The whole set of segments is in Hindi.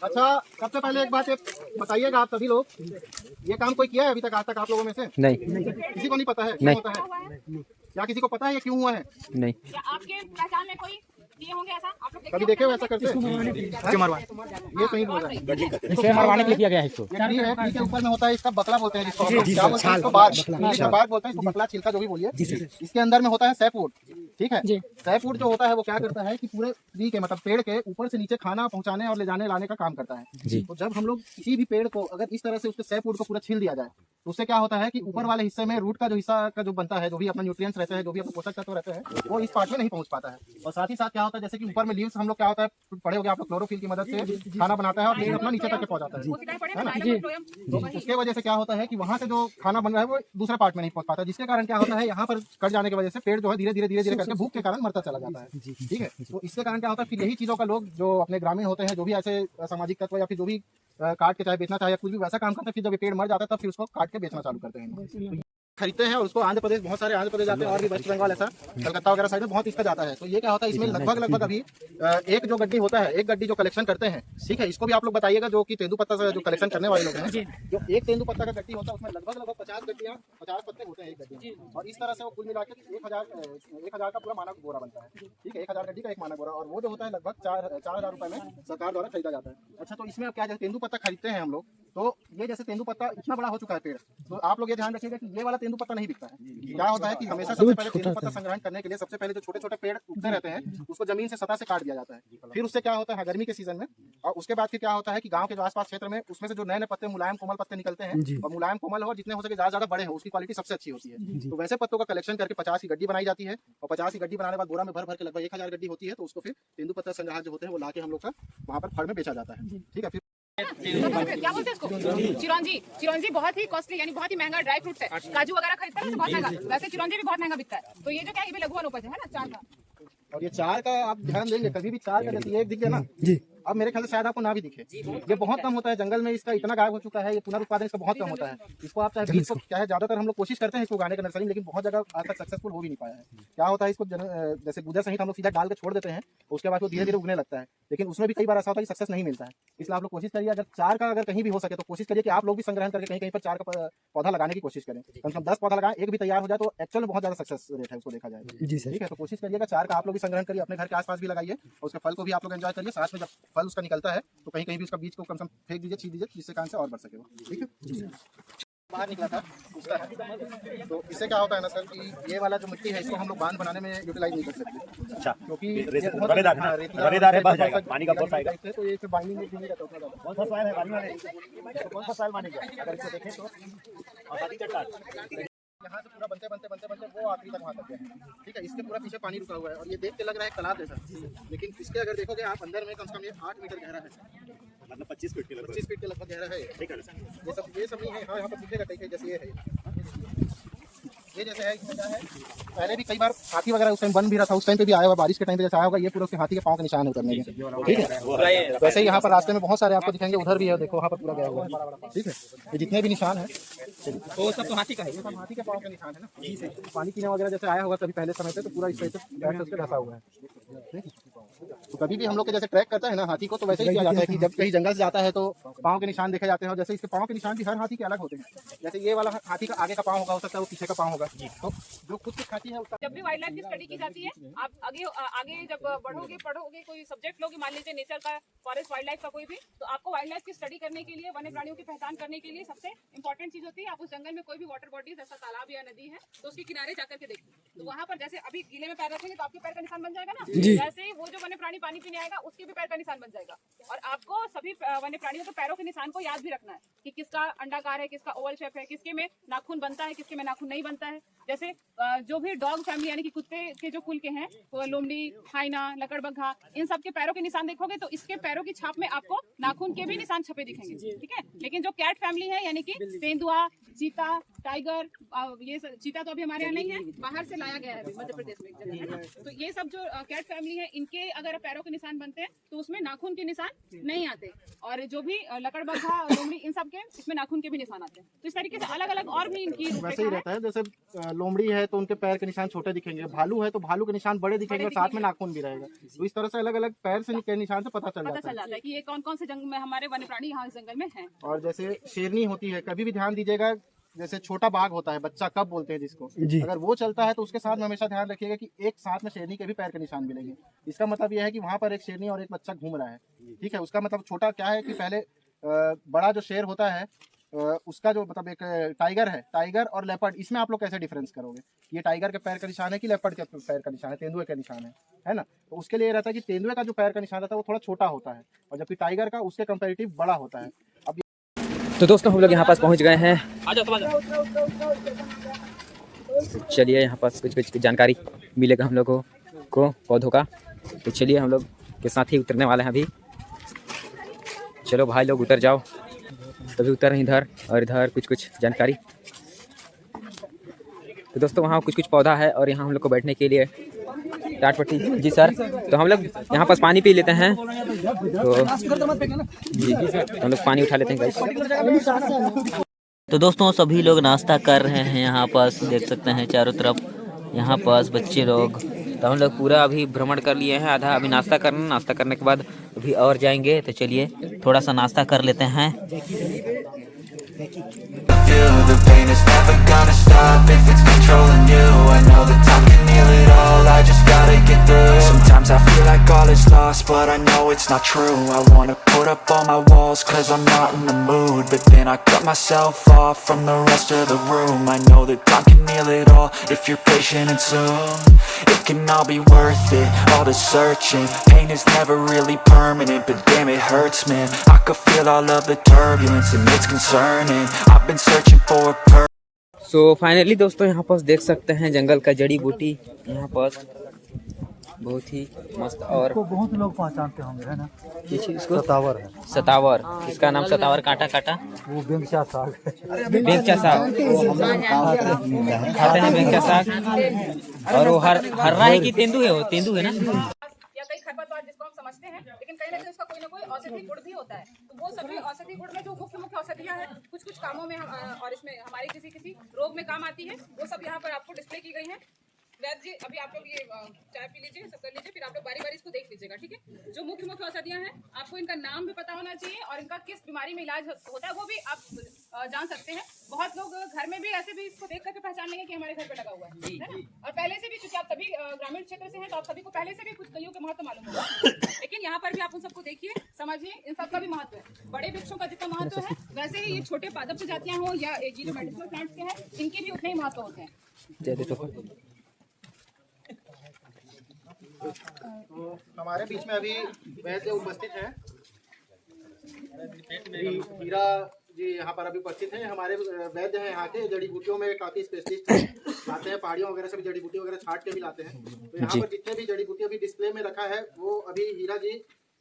अच्छा, सबसे पहले एक बात बताइएगा आप सभी लोग, ये काम कोई किया है अभी तक आज तक आप लोगों में से? नहीं। किसी को नहीं पता है नहीं। क्यों होता है? क्या किसी को पता है ये क्यों हुआ है? नहीं। क्या आपके पहचान में कोई किए होंगे ऐसा? आप लोग कभी देखे हो ऐसा करते? ये सही बोल रहा है। इसे मरवाने के लिए किया गया है इसको। ये ट्री है, ट्री के ऊपर में होता है इसका बकला बोलते हैं जिसको हम लोग। क्या बोलते हैं इसको? बाग, इंग्लिश में बाग बोलते हैं इसको, बकला छिलका जो भी बोलिए। इसके अंदर में होता है सैपवुड, ठीक है। सैपवुड जो होता है वो क्या करता है कि पूरे ट्री के मतलब पेड़ के ऊपर से नीचे खाना पहुंचाने और ले जाने लाने का काम करता है। तो जब हम लोग किसी भी पेड़ को अगर इस तरह से उसके सैपवुड को पूरा छील दिया जाए तो उससे क्या होता है कि ऊपर वाले हिस्से में रूट का जो हिस्सा का जो बनता है, जो भी अपना न्यूट्रिएंट्स रहते हैं, जो भी अपने पोषक तत्व रहते हैं, वो इस पार्ट में नहीं पहुंच पाता है। और साथ ही साथ क्या होता है, जैसे कि ऊपर में लीव्स हम लोग क्या होता है पड़े हो गए आप लोग, क्लोरोफिल की मदद से खाना बनाता है और पेड़ अपना नीचे तक पहुंचाता है ना। तो उसके वजह से क्या होता है कि वहां से जो खाना बन रहा है वो दूसरे पार्ट में नहीं पहुंच पाता, जिसके कारण क्या होता है यहाँ पर कट जाने की वजह से पेड़ जो है धीरे धीरे करके भूख के कारण मरता चला जाता है। ठीक है, तो इसके कारण क्या होता है फिर यही चीजों का लोग जो अपने ग्रामीण होते हैं, जो भी ऐसे सामाजिक तत्व या फिर जो भी काट के चाहे बेचना चाहे कुछ भी वैसा काम करते हैं, फिर जब ये पेड़ मर जाता है तब फिर उसको काट के बेचना चालू करते हैं, खरीदते हैं और उसको आंध्र प्रदेश, बहुत सारे आंध्र प्रदेश जाते हैं और भी वेस्ट बंगाल ऐसा कलकत्ता वगैरह साइड में बहुत इसका जाता है। तो ये क्या होता है इसमें लगभग अभी एक जो गड्डी होता है, एक गड्डी जो कलेक्शन करते हैं, ठीक है, इसको भी आप लोग बताइएगा जो कि तेंदुपत्ता से जो कलेक्शन करने वाले लोग हैं, जो एक तेंदुपत्ता का गड्डी होता है उसमें लगभग 50 गड्डियाँ 50 पत्ते होते हैं एक गड्डी में, और इस तरह से वो कुल मिला के 1000 का पूरा मानक बोरा बनता है। ठीक है, 1000 गड्डी का एक मानक बोरा, और वो जो होता है लगभग 4000 रुपए में सरकार द्वारा खरीदा जाता है। अच्छा, तो इसमें अब क्या जैसे तेंदुपत्ता खरीदते हैं हम लोग, तो ये जैसे तेंदुपत्ता इतना बड़ा हो चुका है पेड़, तो आप लोग ये ध्यान रखिएगा कि ये वाला तेंदुपत्ता नहीं बिकता है। क्या होता है कि हमेशा सबसे पहले तेंदुपत्ता संग्रहण करने के लिए सबसे पहले जो छोटे छोटे पेड़ उगते रहते हैं उसको जमीन से सतह से काट दिया जाता है। फिर उससे क्या होता है गर्मी के सीजन में, और उसके बाद फिर क्या होता है कि गांव के जो आसपास क्षेत्र में उसमें से जो नए नए पत्ते मुलायम कोमल पत्ते निकलते हैं, और मुलायम कोमल हो जितने हो सके ज्यादा बड़े हो उसकी क्वालिटी सबसे अच्छी होती है। तो वैसे पत्तों का कलेक्शन करके 50 की गड्डी बनाई जाती है, और 50 की गड्डी बनाने के बाद बोरा में भर के लगभग 1000 गड्डी होती है, तो उसको फिर तेंदुपत्ता संग्रह जो होते हैं वो लाके हम लोग का वहाँ पर फड़ में बेचा जाता है। ठीक है, फिर क्या बोलते हैं इसको? चिरौंजी बहुत ही कॉस्टली यानी बहुत ही महंगा ड्राई फ्रूट है। काजू वगैरह खरीदते हैं तो बहुत महंगा, वैसे चिरौंजी भी बहुत महंगा बिकता है। तो ये जो क्या है ये भी लघु अनुपज है ना, 4 का। और ये 4 का आप ध्यान देंगे, कभी भी 4 का जैसे एक दिख गया ना जी, अब मेरे ख्याल से शायद आपको ना भी दिखे, ये बहुत कम होता है जंगल में, इसका इतना गायब हो चुका है, ये पुनरुत्पादन इसका बहुत कम होता है। इसको आप चाहे बीज को क्या है, ज्यादातर हम लोग कोशिश करते हैं इसको उगाने का नर्सरी में, लेकिन बहुत जगह आज तक सक्सेसफुल हो भी नहीं पाया है। क्या होता है इसको जैसे गुजर सहित हम लोग सीधा डाल के छोड़ देते हैं, उसके बाद वो धीरे धीरे उगने लगता है, लेकिन उसमें भी कई बार ऐसा होता है कि सक्सेस नहीं मिलता है। इसलिए आप लोग कोशिश करिए अगर 4 का अगर कहीं भी हो सके तो कोशिश करिए कि आप लोग भी संग्रहण करके कहीं कहीं पर 4 का पौधा लगाने की कोशिश करें। कम से कम 10 पौधा लगाएं, एक भी तैयार हो जाए तो एक्चुअल में बहुत ज्यादा सक्सेस रेट है उसको देखा जाए। ठीक है, तो कोशिश करिएगा 4 का आप लोग भी संग्रहण करिए, अपने घर के आसपास भी लगाइए, और उसके फल को भी आप लोग एंजॉय करिए। साथ में जब फल उसका निकलता है तो कहीं कहीं भी उसका बीज को कम से कम फेंक दीजिए, छीन दीजिए, जिससे कारण से और बढ़ सके वो। ठीक है, बाहर निकला था उसका है, तो इससे क्या होता है ना सर कि ये वाला जो मिट्टी है इसको हम लोग बांध बनाने में यूटिलाइज नहीं कर सकते। अच्छा, क्योंकि ये बहुत रेतीदार है, बह जाएगा पानी का फोर्स आएगा, तो ये बाइंडिंग में नहीं रहता उतना ज्यादा। कौन सा सॉइल है पानी वाले, कौन सा सॉइल मानेंगे अगर इसको देखें तो आधी चट्टान यहाँ से पूरा बनते वो आखिरी तक वहाँ तक है। ठीक है, इसके पूरा पीछे पानी रुका हुआ है, और ये देख के लग रहा है तालाब जैसा, लेकिन इसके अगर देखोगे आप अंदर में कम से कम ये 8 मीटर गहरा है, मतलब 25 फीट के लगभग गहरा है। ये सब नहीं है। हाँ, यहाँ पर दिखेगा कहीं जैसे ये है, ये जैसे है, इसमें क्या है पहले भी कई बार हाथी वगैरह उस टाइम बन भी रहा था, उस टाइम पे भी आया हुआ, बारिश के टाइम पे जैसे आया होगा, ये पूरा उसके हाथी के पाँव के निशान है उतरने के। ठीक है, वैसे ही यहाँ पर रास्ते में बहुत सारे आपको दिखेंगे, उधर भी है, देखो वहाँ पर पूरा गया हुआ है। ठीक है, ये जितने भी निशान है वो सब तो हाथी का है, ये सब हाथी के पाँव के निशान है ना। पानी पीने वगैरह जैसे आया होगा कभी पहले समय से, तो पूरा इस तरह से धंसा हुआ है। तो कभी भी हम लोग के जैसे ट्रैक करता है ना हाथी को, तो वैसे ही किया जाता है कि जब कहीं जंगल से जाता है तो पाँव के निशान देखे जाते हैं, और जैसे इसके पाँव के निशान भी हर हाथी के अलग होते हैं। जैसे ये वाला हाथी का आगे का पाँव होगा, हो सकता है वो पीछे का पाँव होगा, तो जो खुद की खाती है उसका। जब भी वाइल्ड लाइफ की स्टडी की जाती है, आप आगे जब पढ़ोगे कोई सब्जेक्ट लोगे, मान लीजिए नेचर का, फॉरेस्ट वाइल्ड लाइफ का कोई भी, तो आपको वाइल्ड लाइफ की स्टडी करने के लिए, वन्य प्राणियों की पहचान करने के लिए सबसे इंपॉर्टेंट चीज होती है, आप उस जंगल में कोई भी वाटर बॉडी जैसा तालाब या नदी है तो उसके किनारे जाकर के देखिए, तो वहाँ पर जैसे अभी गीले में पैर रखेंगे तो आपके पैर का निशान बन जाएगा ना, जैसे ही वो जो वन्य प्राणी पानी पीने आएगा उसके भी पैर का निशान बन जाएगा। और आपको सभी वन्य प्राणियों के पैरों के निशान को याद भी रखना है कि किसका अंडाकार है, किसका ओवल शेप है, किसके में नाखून बनता है, किसके में नाखून नहीं बनता है। जैसे जो भी डॉग फैमिली यानी कि कुत्ते के जो कुल के हैं, वो लोमड़ी, हाइना, लकड़बग्घा, इन सब के पैरों के निशान देखोगे तो इसके पैरों की छाप में आपको नाखून के भी निशान छपे दिखेंगे। ठीक है, लेकिन जो कैट फैमिली है यानी कि तेंदुआ, चीता, टाइगर, ये चीता तो अभी हमारे यहाँ नहीं है, बाहर से लाया गया है अभी मध्य प्रदेश में एक जगह, है ना। तो ये सब जो कैट फैमिली है, इनके अगर पैरों के निशान बनते हैं तो उसमें नाखून के निशान नहीं आते, और जो भी लकड़बग्घा, लोमड़ी, इन सब के इसमें नाखून के भी निशान आते हैं। तो इस तरीके से अलग अलग और भी इनकी वैसे ही रहता है। जैसे लोमड़ी है तो उनके पैर के निशान छोटे दिखेंगे, भालू है तो भालू के निशान बड़े दिखेंगे और साथ में नाखून भी रहेगा। तो इस तरह से अलग अलग पैर से के निशान से पता चल जाता है कि ये कौन कौन से जंगल में हमारे वन्य प्राणी यहाँ इस जंगल में हैं। और जैसे शेरनी होती है, कभी भी ध्यान दीजिएगा, जैसे छोटा बाघ होता है, बच्चा कब बोलते हैं जिसको, अगर वो चलता है तो उसके साथ में हमेशा ध्यान रखिएगा कि एक साथ में शेरनी के भी पैर के निशान मिलेंगे। इसका मतलब यह है कि वहाँ पर एक शेरनी और एक बच्चा घूम रहा है, ठीक है। उसका मतलब छोटा क्या है कि पहले बड़ा जो शेर होता है उसका जो मतलब एक टाइगर है, टाइगर और लेपर्ड, इसमें आप लोग कैसे डिफरेंस करोगे? ये टाइगर के पैर का निशान है कि लेपर्ड के पैर का निशान है, तेंदुए का निशान है ना। तो उसके लिए रहता है कि तेंदुए का जो पैर का निशान रहता है वो थोड़ा छोटा होता है, और जबकि टाइगर का उसके कंपैरेटिव बड़ा होता है। अब तो दोस्तों हम लोग यहाँ पास पहुँच गए हैं। चलिए यहाँ पास कुछ जानकारी मिलेगा हम लोगों को पौधों का। तो चलिए हम लोग के साथ ही उतरने वाले हैं अभी। चलो भाई लोग उतर जाओ, तभी उतर रहे इधर, और इधर कुछ जानकारी। तो दोस्तों वहाँ कुछ पौधा है, और यहाँ हम लोग को बैठने के लिए टाट पट्टी। जी सर, तो हम लोग यहाँ पास पानी पी लेते हैं, तो जी हम लोग पानी उठा लेते हैं गाइस। तो दोस्तों सभी लोग नाश्ता कर रहे हैं यहाँ पास, देख सकते हैं चारों तरफ यहाँ पास बच्चे लोग। तो हम लोग पूरा अभी भ्रमण कर लिए हैं, आधा अभी नाश्ता करना, नाश्ता करने के बाद अभी और जाएंगे। तो चलिए थोड़ा सा नाश्ता कर लेते हैं। The pain is never gonna stop if it's controlling you. I know that time can heal it all, I just gotta get through. Sometimes I feel like all is lost, but I know it's not true. I wanna put up all my walls cause I'm not in the mood, but then I cut myself off from the rest of the room. I know that time can heal it all if you're patient and soon it can all be worth it, all the searching. Pain is never really permanent, but damn it hurts man. I could feel all of the turbulence and it's concerning. I've been searching for a purpose. So finally दोस्तों यहाँ पास देख सकते हैं जंगल का जड़ी बूटी, यहाँ पास बहुत ही मस्त। और बहुत लोग पहचानते होंगे, है ना, इसको सतावर है। सतावर, इसका नाम सतावर काटा काटा, वो बेंगचा साग, बेंगचा साग खाते हैं, बेंगचा साग। और वो हर्रा है कि तेंदू है? वो तेंदू है ना, या कई खरपतवार जिसको हम समझते हैं, लेकिन कहीं ना कहीं उसका कोई ना कोई औषधि गुण भी होता है। तो वो सभी औषधि गुण में जो मुख्य औषधियाँ हैं, कुछ कामों में और इसमें हमारे किसी रोग में काम आती है, वो सब यहाँ पर आपको डिस्प्ले की गई है। वैद्य जी अभी आप लोग ये चाय पी लीजिए, सब कर लीजिए, फिर आप लोग बारी बारी इसको देख लीजिएगा, ठीक है। जो मुख्य औषधियाँ हैं, आपको इनका नाम भी पता होना चाहिए, और इनका किस बीमारी में इलाज होता है वो भी आप जान सकते हैं। बहुत लोग घर में भी ऐसे भी इसको देख करके पहचान लेंगे कि हमारे घर पे लगा हुआ है ना। और पहले से भी, क्योंकि आप सभी ग्रामीण क्षेत्र से हैं, तो आप सभी को पहले से भी कुछ कईयों के महत्व मालूम होगा, लेकिन यहाँ पर भी आप उन सबको देखिए, समझिए, इन सबका भी महत्व है। बड़े वृक्षों का जितना महत्व है, वैसे ही ये छोटे पादप प्रजातियाँ हो या ये जो मेडिसिनल प्लांट्स के हैं, इनके भी उतने ही महत्व होते हैं। तो हमारे बीच में अभी वैद्य उपस्थित हैं, हीरा जी यहाँ पर अभी उपस्थित हैं। हमारे वैद्य हैं यहाँ के, जड़ी बूटियों में काफ़ी स्पेशलिस्ट हैं, आते हैं पहाड़ियों वगैरह से भी जड़ी बूटी वगैरह छाट के भी लाते हैं। तो यहाँ पर जितने भी जड़ी बूटी अभी डिस्प्ले में रखा है, वो अभी हीरा जी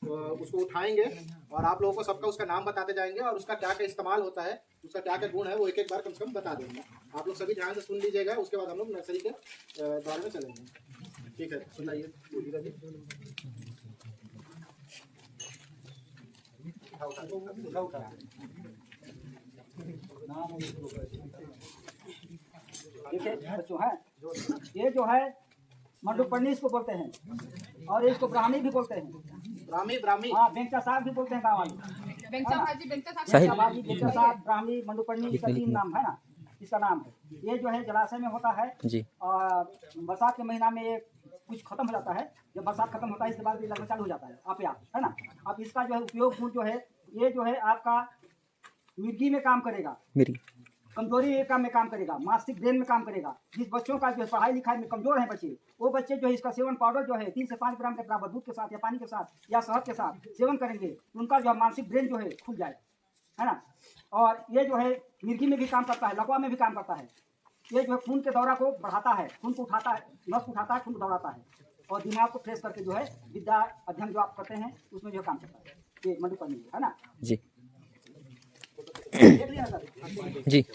उसको उठाएंगे और आप लोगों को सबका उसका नाम बताते जाएंगे, और उसका क्या क्या इस्तेमाल होता है, उसका क्या क्या गुण है, वो एक एक बार कम से कम बता देंगे। आप लोग सभी ध्यान से सुन लीजिएगा, उसके बाद हम लोग नर्सरी के बारे में चलेंगे, ठीक है? सुनाइए हीरा जी। देखिए बच्चों है, ये जो है मंडूपर्णी इसको बोलते हैं, और इसको ब्राह्मी भी बोलते हैं। ब्राह्मी हाँ, बेंगचा साग भी बोलते हैं गाँव वाले। बेंगचा साग, ब्राह्मी, मंडूपर्णी, इसका 3 नाम है ना, इसका नाम है। ये जो है जलाशय में होता है जी, और बरसात के महीना में ये कुछ खत्म हो जाता है। जब बरसात खत्म होता है, इसके बाद लगना चालू हो जाता है आप है ना। अब इसका जो है उपयोग गुण जो है, ये जो है आपका मिर्गी में काम करेगा, कमजोरी में काम करेगा, मानसिक ब्रेन में काम करेगा। जिस बच्चों का जो पढ़ाई लिखाई में कमजोर है बच्चे, वो बच्चे जो है इसका सेवन पाउडर जो है 3 से 5 ग्राम के बराबर दूध के साथ या पानी के साथ या शहद के साथ सेवन करेंगे, उनका जो मानसिक ब्रेन जो है खुल जाए, है ना। और ये जो है मिर्गी में भी काम करता है, लकवा में भी काम करता है। ये जो है खून के दौरा को बढ़ाता है, खून को उठाता है, नस को उठाता है, खून को दौड़ाता है, और दिमाग को फ्रेश करके जो है विद्या अध्ययन जो आप करते हैं उसमें जो काम करता है, ये मंडूपर्णी है ना जी। देख लिया सर। जी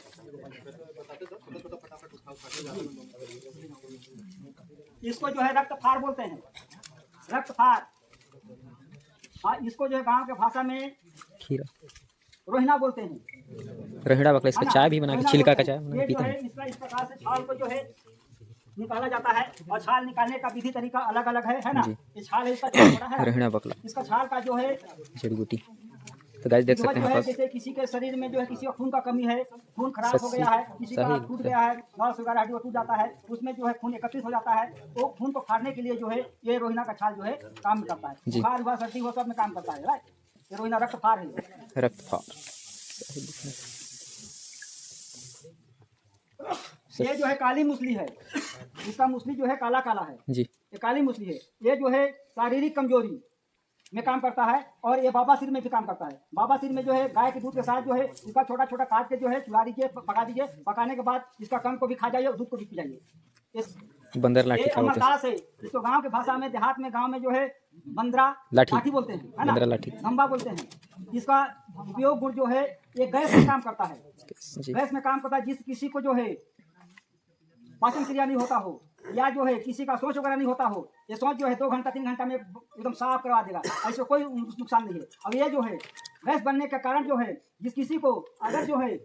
इसको जो है रक्त फार बोलते हैं, रक्त फार। हाँ, इसको जो है गांव के भाषा में खीरा रोहिना बोलते हैं। रोहिड़ा बकला, इसका चाय भी बना के, छिलका का चाय बना के ये जो पीते है हैं। इसका इस प्रकार से छाल को जो है निकाला जाता है, और छाल निकालने का विधि तरीका अलग अलग है ना। ये छाल है, इसका जो बड़ा है रोहिड़ा बकला इसका छाल का जो है जड़ी बूटी। तो गाइस देख जो सकते हैं है यहाँ जैसे किसी के शरीर में जो है किसी का खून का कमी है, खून खराब हो गया है, किसी का सही टूट गया है, नस वगैरह हड्डी टूट जाता है, उसमें जो है खून एकत्रित हो जाता है, तो खून को फाड़ने के लिए जो है ये रोहिना का छाल जो है काम करता है। जी। बुखार हुआ, सर्दी हुआ, सब में काम करता है, राइट। ये रोहिना रक्त फार है। रक्त फार। ये जो है काली मुसली है, इसका मुसली जो है काला काला है, जी ये काली मुसली है। ये जो है शारीरिक कमजोरी में काम करता है, और ये बाबा सिर में भी काम करता है। बाबा सिर में जो है गाय के दूध के साथ जो है इसका छोटा छोटा काट के जो है चुरा दीजिए, पका दीजिए, पकाने के बाद इसका कंग को भी खा जाइए और दूध को भी पी जाइए। इस बंदर ये लाठी का होता है। अमरदास है, इसको गांव के भाषा में, देहात में, गांव में जो है बंदरा लाठी बोलते हैं, है ना, बंदरा लाठी। खंबा बोलते हैं। इसका उपयोग गुण जो है ये गैस में काम करता है, जी गैस में काम करता है। जिस किसी को जो है पाचन क्रिया नहीं होता हो, या जो है किसी का सोच वगैरह नहीं होता हो, ये सोच जो है 2 घंटा 3 घंटा में एकदम साफ करवा देगा, ऐसे कोई नुकसान नहीं है। अब ये जो है गैस बनने के कारण जो है जिस किसी को अगर जो है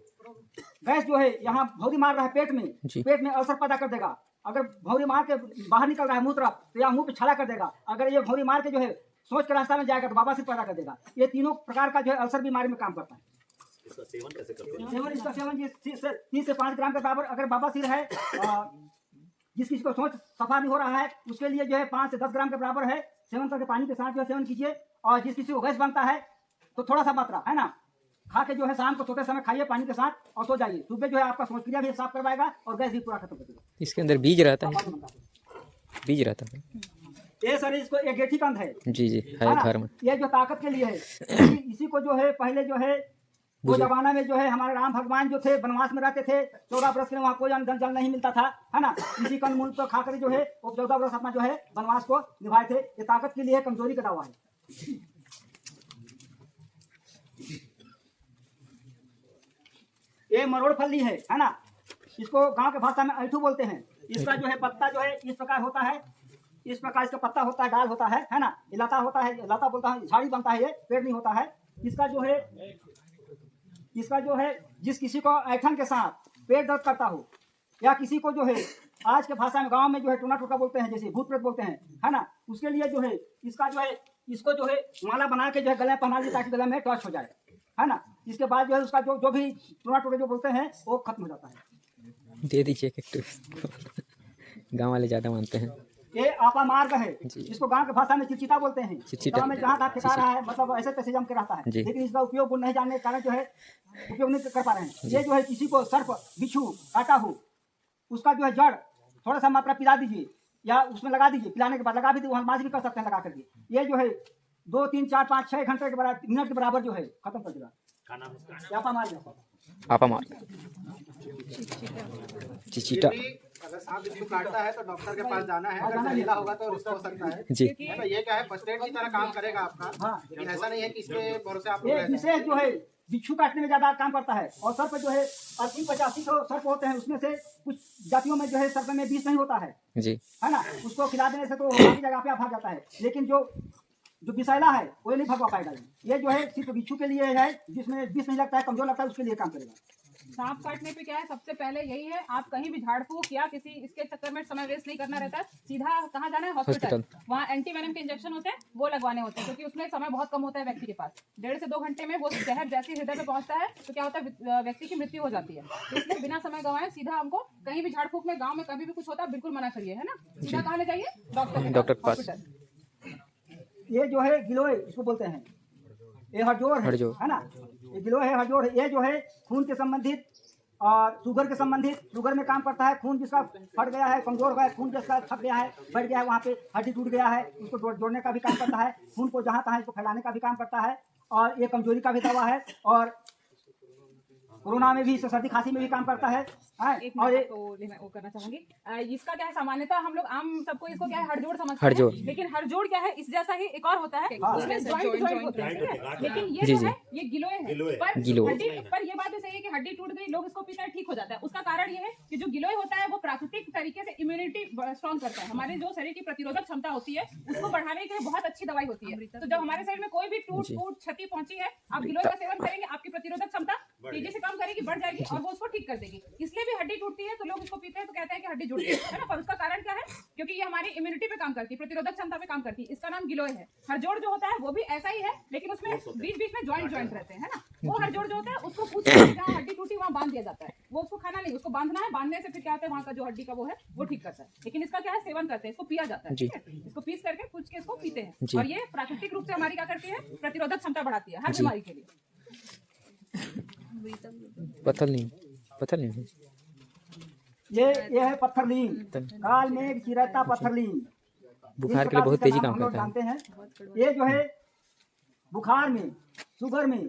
गैस जो है यहाँ भौरी मार रहा है पेट में, जी। पेट में अल्सर पैदा कर देगा। अगर भौरी मार के बाहर निकल रहा है मुंह तरफ, तो यहाँ मुंह पे छाला कर देगा। अगर ये भौरी मार के जो है सोच के रास्ता में जाएगा तो बाबा सिर पैदा कर देगा। ये तीनों प्रकार का जो है अल्सर बीमारी में काम करता है। इसका सेवन 3 से 5 ग्राम के बराबर अगर बाबा सिर है, जिस किसी को सोच सफा नहीं हो रहा है, उसके लिए जो है 5 से 10 ग्राम के बराबर है सेवन करके पानी के साथ जो है सेवन कीजिए। और जिस किसी को गैस बनता है तो थोड़ा सा मात्रा, है ना, खा के जो है शाम को सोते समय खाइए पानी के साथ और सो जाइए। सुबह जो है आपका सोच क्रिया भी साफ करवाएगा और गैस भी पूरा खत्म कर देगा। इसके अंदर बीज रहता है, बीज रहता है। ये सर इसको एक गेठी कंद है, जी जी है है ना? घर में। ये जो ताकत के लिए है, इसी को जो है पहले जो है वो जमाना में जो है हमारे राम भगवान जो थे वनवास में रहते थे, 14 वर्ष के वहाँ कोई अन्न जल नहीं मिलता था, है ना। इसी कंद मूल को खाकर जो है वो 14 वर्ष अपना जो है वनवास को निभाए थे। ये ताकत के लिए कमजोरी का दवा है। ये मरोड़ फली है ना, इसको गांव के भाषा में ऐठू बोलते हैं। इसका जो है पत्ता जो है इस प्रकार होता है, इस प्रकार इसका पत्ता होता है, डाल होता है ना, ये लता होता है, लता बोलता है, झाड़ी बनता है, ये पेड़ नहीं होता है। इसका जो है जिस किसी को ऐठन के साथ पेट दर्द करता हो, या किसी को जो है आज के भाषा में गांव में जो है टूना टूटा बोलते हैं, जैसे भूत प्रेत बोलते हैं, है ना, उसके लिए जो है इसका जो है इसको जो है माला बना के जो है गले में पहना लीजिए ताकि गले में टच हो जाए, है ना। इसके बाद जो है उसका जो भी टूना टूटा जो बोलते हैं वो खत्म हो जाता है। दे दीजिए गाँव वाले ज्यादा मानते हैं। ये आपा मार्ग है, इसको गांव के भाषा में चिचिता बोलते हैं। गांव में जहाँ तक ठिका रहा है, मतलब ऐसे तैसे जम के रहता है, लेकिन इसका उपयोग गुण नहीं जानने के कारण जो है उपयोग नहीं कर पा रहे हैं। ये जो है किसी को सर्प बिच्छू काटा हो, उसका जो है जड़ थोड़ा सा मात्रा पिला दीजिए या उसमें लगा दीजिए, पिलाने के बाद लगा भी वहाँ मालिश भी कर सकते हैं लगा करके। ये जो है 2 3 4 5 6 घंटे के बराबर, मिनट के बराबर जो है खत्म कर देगा। आपा मार्ग, आपा मार्ग, चिचिटा। अगर सांप बिच्छू काटता है तो डॉक्टर के पास जाना है, अगर जहरीला होगा तो रिस्क हो सकता है जी। है ना। ये क्या है, फर्स्ट एड की तरह काम करेगा आपका। हाँ। लेकिन ऐसा नहीं है कि इसके भरोसे आप ये विशेष जो है बिच्छू काटने में ज्यादा काम करता है। और सर्प जो है 80-85 सर्प होते हैं, उसमें से कुछ जातियों में जो है सर्प में विष नहीं होता है जी, है ना, उसको खिला देने से तो बाकी जगह पे भाग जाता है। लेकिन जो विषैला है वो नहीं भगवा पाएगा। ये जो है सिर्फ बिच्छू के लिए है, जिसमें विष नहीं लगता है, कमजोर लगता है, उसके लिए काम करेगा। सांप काटने पे क्या है, सबसे पहले यही है, आप कहीं भी झाड़ फूक या किसी इसके चक्कर में समय वेस्ट नहीं करना रहता है। सीधा कहाँ जाना है, हॉस्पिटल। वहाँ एंटीवेनम के इंजेक्शन होते हैं, वो लगवाने होते हैं, क्योंकि उसमें समय बहुत कम होता है व्यक्ति के पास। 1.5 से 2 घंटे में वो जहर जैसे हृदय पे पहुंचता है तो क्या होता है, व्यक्ति की मृत्यु हो जाती है। तो इसलिए बिना समय गंवाए सीधा हमको कहीं भी झाड़ फूक में, गाँव में कभी भी कुछ होता है, बिल्कुल मना करिए, है ना। सीधा कहाँ ले जाइए, डॉक्टर के पास। ये जो है गिलोय इसको बोलते हैं, ये हड़जोड़ है ना, ये गिलोय है, हड़जोड़ है। ये जो है खून के संबंधित और शुगर के संबंधित, शुगर में काम करता है। खून जिसका फट गया है, कमजोर हो गया है, खून जिसका थक गया है, बढ़ गया है, वहाँ पे हड्डी टूट गया है, उसको जोड़ने का भी काम करता है। खून को जहाँ तहाँ इसको फैलाने का भी काम करता है, और ये कमजोरी का भी दवा है। और कोरोना में भी, सर्दी खांसी में भी काम करता है। और ये मैं वो करना चाहूंगी, इसका क्या है, सामान्यता हम लोग आम सबको इसको क्या है हड़जोड़ समझते हड़जोड़। हैं, लेकिन हड़जोड़ क्या है, इस जैसा ही एक और होता है, इसमें जॉइंट होते हैं, ठीक है? लेकिन ये जो है ये गिलोय है। पर गिलोय। पर ये बात हड्डी टूट गई, लोग इसको पीते हैं, ठीक हो जाता है। उसका कारण ये है कि जो गिलोय होता है वो प्राकृतिक तरीके से इम्यूनिटी स्ट्रॉन्ग करता है। हमारे जो शरीर की प्रतिरोधक क्षमता होती है उसको बढ़ाने के लिए बहुत अच्छी दवाई होती है। तो जब हमारे शरीर में कोई भी टूट क्षति पहुंची है, आप गिलोय का सेवन करेंगे, आपकी प्रतिरोधक क्षमता तेजी से काम करेगी, बढ़ जाएगी और वो उसको ठीक कर देगी। इसलिए भी हड्डी टूटती है तो लोग इसको पीते हैं तो कहते हैं कि हड्डी जुड़ गई है ना। पर उसका कारण क्या है? क्योंकि ये हमारी इम्यूनिटी पे काम करती है, प्रतिरोधक क्षमता पे काम करती है। इसका नाम गिलोय है। हड़जोड़ जो होता है वो भी ऐसा ही है, लेकिन उसमें बीच बीच में जॉइंट रहते हैं ना। वो हड़जोड़ जो होता है उसको पूछ जहाँ हड्डी टूटी वहाँ बांध दिया जाता है। वो उसको खाना नहीं, उसको बांधना है। बांधने से फिर क्या होता है, वहाँ का जो हड्डी का वो है वो ठीक करता है। लेकिन इसका क्या है, सेवन करते हैं, इसको पिया जाता है, ठीक है? इसको पीस करके कुछ के इसको पीते हैं और ये प्राकृतिक रूप से हमारी क्या करती है, प्रतिरोधक क्षमता बढ़ाती है हर बीमारी के लिए। पत्थर नहीं ये है पत्थरलीन, काल में चिरता पत्थरलीन, बुखार के लिए बहुत तेजी काम करता है। जानते हैं ये जो है बुखार में, शुगर में,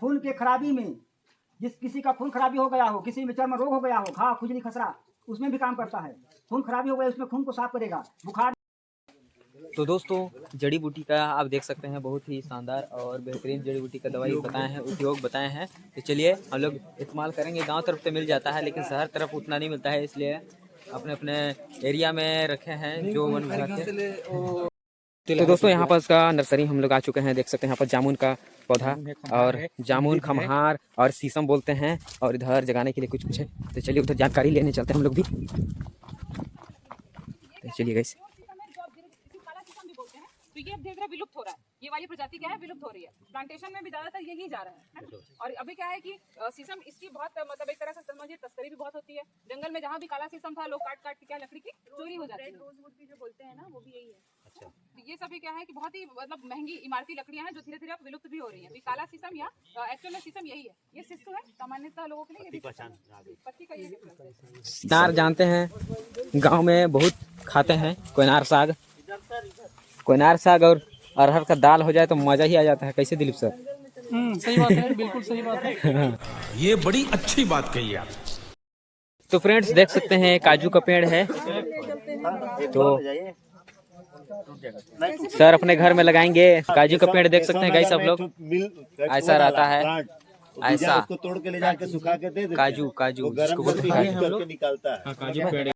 खून के खराबी में, जिस किसी का खून खराबी हो गया हो, किसी में चर्म रोग हो गया हो, घाव खुजली खसरा, उसमें भी काम करता है। खून खराबी हो गया उसमें खून को साफ करेगा। बुखार तो दोस्तों जड़ी बूटी का आप देख सकते हैं, बहुत ही शानदार और बेहतरीन जड़ी बूटी का दवाई बताए हैं, उपयोग बताए हैं। तो चलिए हम लोग इस्तेमाल करेंगे। गांव तरफ तो मिल जाता है लेकिन शहर तरफ उतना नहीं मिलता है, इसलिए अपने अपने एरिया में रखे हैं जो मन भर। तो दोस्तों यहाँ पर का नर्सरी हम लोग आ चुके हैं। देख सकते हैं यहाँ पर जामुन का पौधा और जामुन, खमहार और शीशम बोलते हैं, और इधर जगाने के लिए कुछ है। तो चलिए उधर जानकारी लेने चलते हैं हम लोग भी। तो चलिए गाइस, तो ये अब धीरे धीरे विलुप्त हो रहा है। ये वाली प्रजाति क्या है, विलुप्त हो रही है। प्लांटेशन में भी ज्यादातर यही जा रहा है ना? और अभी क्या है कि शीशम इसकी बहुत मतलब एक तरह से समझिए तस्करी भी बहुत होती है। जंगल में जहाँ भी काला शीशम था, लोग काट के क्या लकड़ी की चोरी हो जाती है। रोजवुड भी जो बोलते हैं ना, वो भी यही है। अच्छा, तो ये सभी क्या है कि बहुत ही मतलब महंगी इमारती लकड़ियां हैं जो धीरे धीरे अब विलुप्त भी हो रही है। काला शीशम या एक्चुअल में शीशम यही है, ये शिस्तु है सामान्यतः लोगों के लिए। पत्ती का ये डिफरेंस। नार जानते हैं, गाँव में बहुत खाते हैं। कोयनार साग और अरहर का दाल हो जाए तो मजा ही आ जाता है। कैसे दिलीप सर? सही बात है, बिल्कुल सही बात है। ये बड़ी अच्छी बात कही आप। तो फ्रेंड्स देख सकते हैं काजू का पेड़ है, तो सर अपने घर में लगाएंगे काजू का पेड़। देख सकते हैं गाइस आप लोग, ऐसा रहता है, ऐसा तोड़ के ले जाके सुखा के दे काजू जिसको बोलते हैं निकालता है काजू पेड़।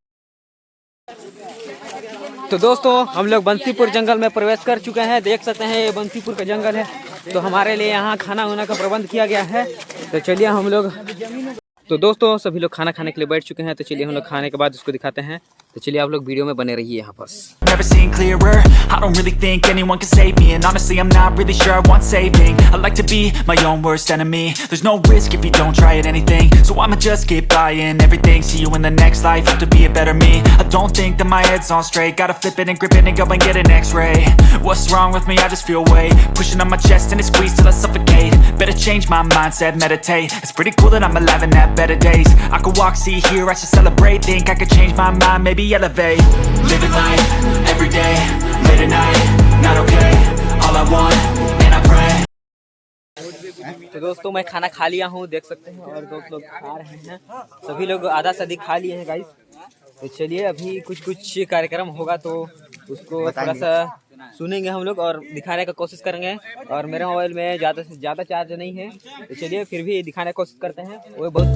तो दोस्तों हम लोग बंसीपुर जंगल में प्रवेश कर चुके हैं। देख सकते हैं ये बंसीपुर का जंगल है, तो हमारे लिए यहाँ खाना वाना का प्रबंध किया गया है। तो चलिए हम लोग, तो दोस्तों सभी लोग खाना खाने के लिए बैठ चुके हैं। तो चलिए हम लोग खाने के बाद उसको दिखाते हैं। तो चलिए आप लोग वीडियो में बने रहिए यहाँ पर। Never seen clearer, I don't really think anyone can save me. And honestly I'm not really sure I want saving. I like to be my own worst enemy. There's no risk if you don't try at anything, so I'ma just keep buying everything. See you in the next life, have to be a better me. I don't think that my head's on straight, gotta flip it and grip it and go and get an x-ray. What's wrong with me? I just feel weight pushing on my chest and it squeezes till I suffocate. Better change my mindset, meditate. It's pretty cool that I'm alive and have better days. I could walk, see, hear, I should celebrate. Think I could change my mind, maybe elevate. Living life, every day, late at night, not okay. All I want, and I pray. तो दोस्तों मैं खाना खा लिया हूँ, देख सकते हैं, और दोस्त लोग खा रहे हैं। सभी लोग आधा से अधिक खा लिए हैं गाइस। तो चलिए अभी कुछ कार्यक्रम होगा तो उसको थोड़ा सा सुनेंगे हम लोग और दिखाने का कोशिश करेंगे। और मेरे मोबाइल में ज़्यादा से ज़्यादा चार्ज नहीं है, तो चलिए फिर भी दिखाने की कोशिश करते हैं। वो बहुत